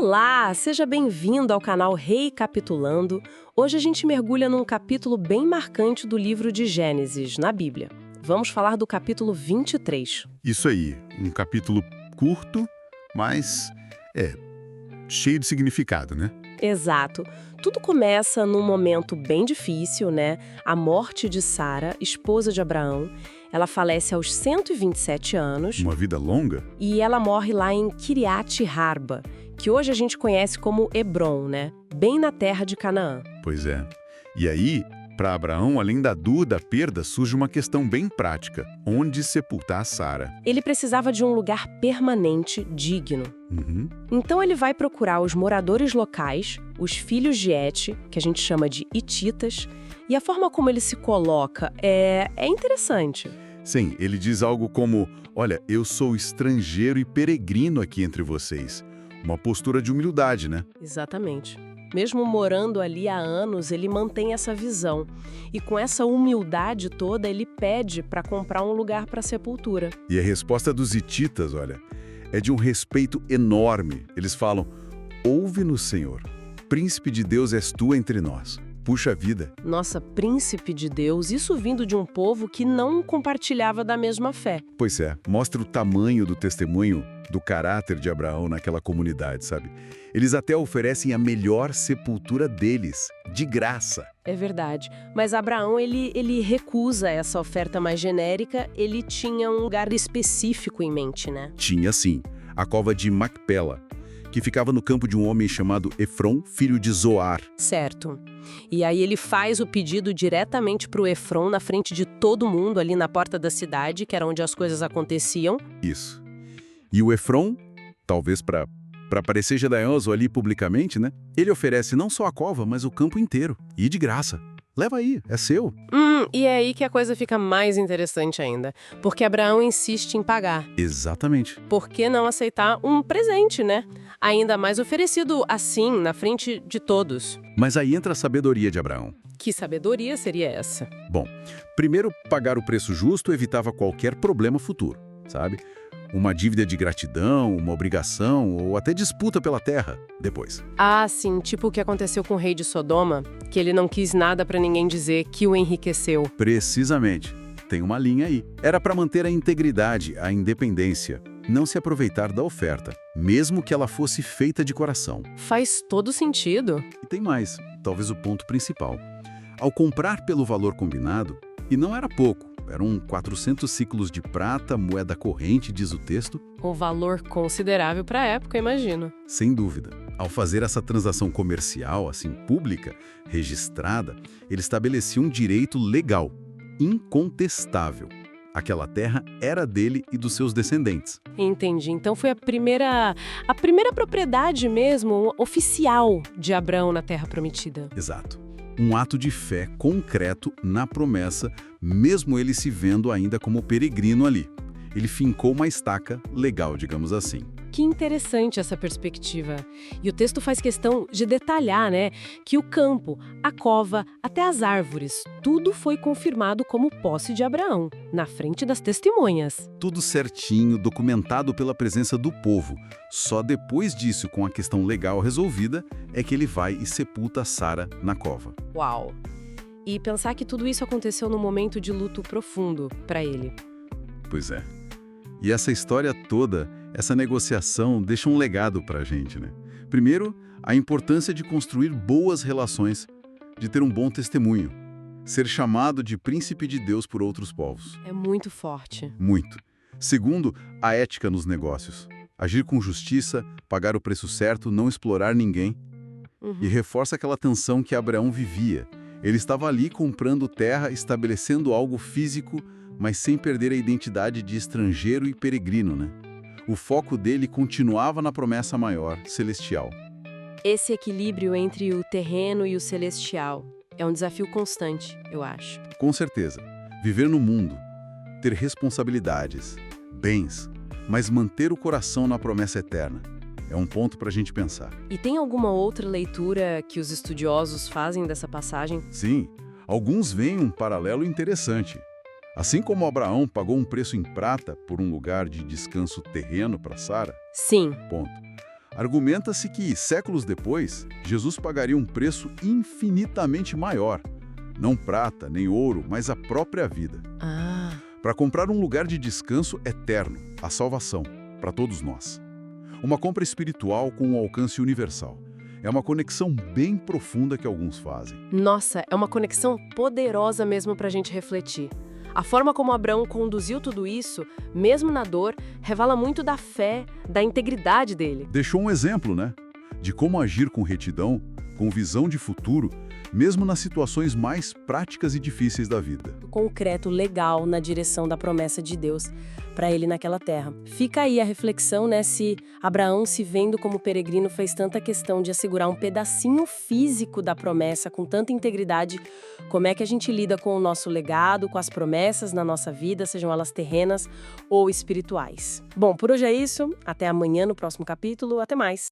Olá, seja bem-vindo ao canal Recapitulando. Hoje a gente mergulha num capítulo bem marcante do livro de Gênesis, na Bíblia. Vamos falar do capítulo 23. Isso aí, um capítulo curto, mas cheio de significado, né? Exato. Tudo começa num momento bem difícil, né? A morte de Sara, esposa de Abraão. Ela falece aos 127 anos. Uma vida longa? E ela morre lá em Kiriat Arba, que hoje a gente conhece como Hebron, né? Bem na terra de Canaã. Pois é. E aí, para Abraão, além da dor da perda, surge uma questão bem prática. Onde sepultar Sara? Ele precisava de um lugar permanente, digno. Então ele vai procurar os moradores locais, os filhos de Et, que a gente chama de hititas, e a forma como ele se coloca é interessante. Sim, ele diz algo como, olha, eu sou estrangeiro e peregrino aqui entre vocês. Uma postura de humildade, né? Exatamente. Mesmo morando ali há anos, ele mantém essa visão. E com essa humildade toda, ele pede para comprar um lugar para sepultura. E a resposta dos hititas, olha, é de um respeito enorme. Eles falam, ouve-nos, Senhor. Príncipe de Deus és tu entre nós. Puxa vida. Nossa, príncipe de Deus, isso vindo de um povo que não compartilhava da mesma fé. Pois é, mostra o tamanho do testemunho, do caráter de Abraão naquela comunidade, sabe? Eles até oferecem a melhor sepultura deles, de graça. É verdade, mas Abraão, ele recusa essa oferta mais genérica, ele tinha um lugar específico em mente, né? Tinha sim, a cova de Macpela, que ficava no campo de um homem chamado Efron, filho de Zoar. Certo. E aí ele faz o pedido diretamente para o Efron, na frente de todo mundo, ali na porta da cidade, que era onde as coisas aconteciam. Isso. E o Efron, talvez para parecer jedaioso ali publicamente, né? Ele oferece não só a cova, mas o campo inteiro. E de graça. Leva aí, é seu. E é aí que a coisa fica mais interessante ainda. Porque Abraão insiste em pagar. Exatamente. Por que não aceitar um presente, né? Ainda mais oferecido assim, na frente de todos. Mas aí entra a sabedoria de Abraão. Que sabedoria seria essa? Bom, primeiro, pagar o preço justo evitava qualquer problema futuro, sabe? Uma dívida de gratidão, uma obrigação ou até disputa pela terra, depois. Ah, sim, tipo o que aconteceu com o rei de Sodoma, que ele não quis nada pra ninguém dizer que o enriqueceu. Precisamente. Tem uma linha aí. Era para manter a integridade, a independência, não se aproveitar da oferta, mesmo que ela fosse feita de coração. Faz todo sentido. E tem mais, talvez o ponto principal. Ao comprar pelo valor combinado, e não era pouco, eram 400 ciclos de prata, moeda corrente, diz o texto. Um valor considerável para a época, imagino. Sem dúvida. Ao fazer essa transação comercial, assim, pública, registrada, ele estabelecia um direito legal, incontestável. Aquela terra era dele e dos seus descendentes. Entendi. Então foi a primeira propriedade mesmo, oficial de Abraão na Terra Prometida. Exato. Um ato de fé concreto na promessa, mesmo ele se vendo ainda como peregrino ali. Ele fincou uma estaca legal, digamos assim. Que interessante essa perspectiva. E o texto faz questão de detalhar, né, que o campo, a cova, até as árvores, tudo foi confirmado como posse de Abraão, na frente das testemunhas. Tudo certinho, documentado pela presença do povo. Só depois disso, com a questão legal resolvida, é que ele vai e sepulta Sara na cova. Uau! E pensar que tudo isso aconteceu num momento de luto profundo para ele. Pois é. E essa história toda, essa negociação, deixa um legado para a gente, né? Primeiro, a importância de construir boas relações, de ter um bom testemunho, ser chamado de príncipe de Deus por outros povos. É muito forte. Muito. Segundo, a ética nos negócios. Agir com justiça, pagar o preço certo, não explorar ninguém. E reforça aquela tensão que Abraão vivia. Ele estava ali comprando terra, estabelecendo algo físico, mas sem perder a identidade de estrangeiro e peregrino, né? O foco dele continuava na promessa maior, celestial. Esse equilíbrio entre o terreno e o celestial é um desafio constante, eu acho. Com certeza. Viver no mundo, ter responsabilidades, bens, mas manter o coração na promessa eterna. É um ponto para a gente pensar. E tem alguma outra leitura que os estudiosos fazem dessa passagem? Sim, alguns veem um paralelo interessante. Assim como Abraão pagou um preço em prata por um lugar de descanso terreno para Sara, Sim. ponto. Argumenta-se que, séculos depois, Jesus pagaria um preço infinitamente maior. Não prata, nem ouro, mas a própria vida. Para comprar um lugar de descanso eterno, a salvação, para todos nós. Uma compra espiritual com um alcance universal. É uma conexão bem profunda que alguns fazem. Nossa, é uma conexão poderosa mesmo para a gente refletir. A forma como Abraão conduziu tudo isso, mesmo na dor, revela muito da fé, da integridade dele. Deixou um exemplo, né? De como agir com retidão, com visão de futuro, mesmo nas situações mais práticas e difíceis da vida. Concreto, legal, na direção da promessa de Deus para ele naquela terra. Fica aí a reflexão, né, se Abraão, se vendo como peregrino, fez tanta questão de assegurar um pedacinho físico da promessa com tanta integridade, como é que a gente lida com o nosso legado, com as promessas na nossa vida, sejam elas terrenas ou espirituais. Bom, por hoje é isso. Até amanhã no próximo capítulo. Até mais!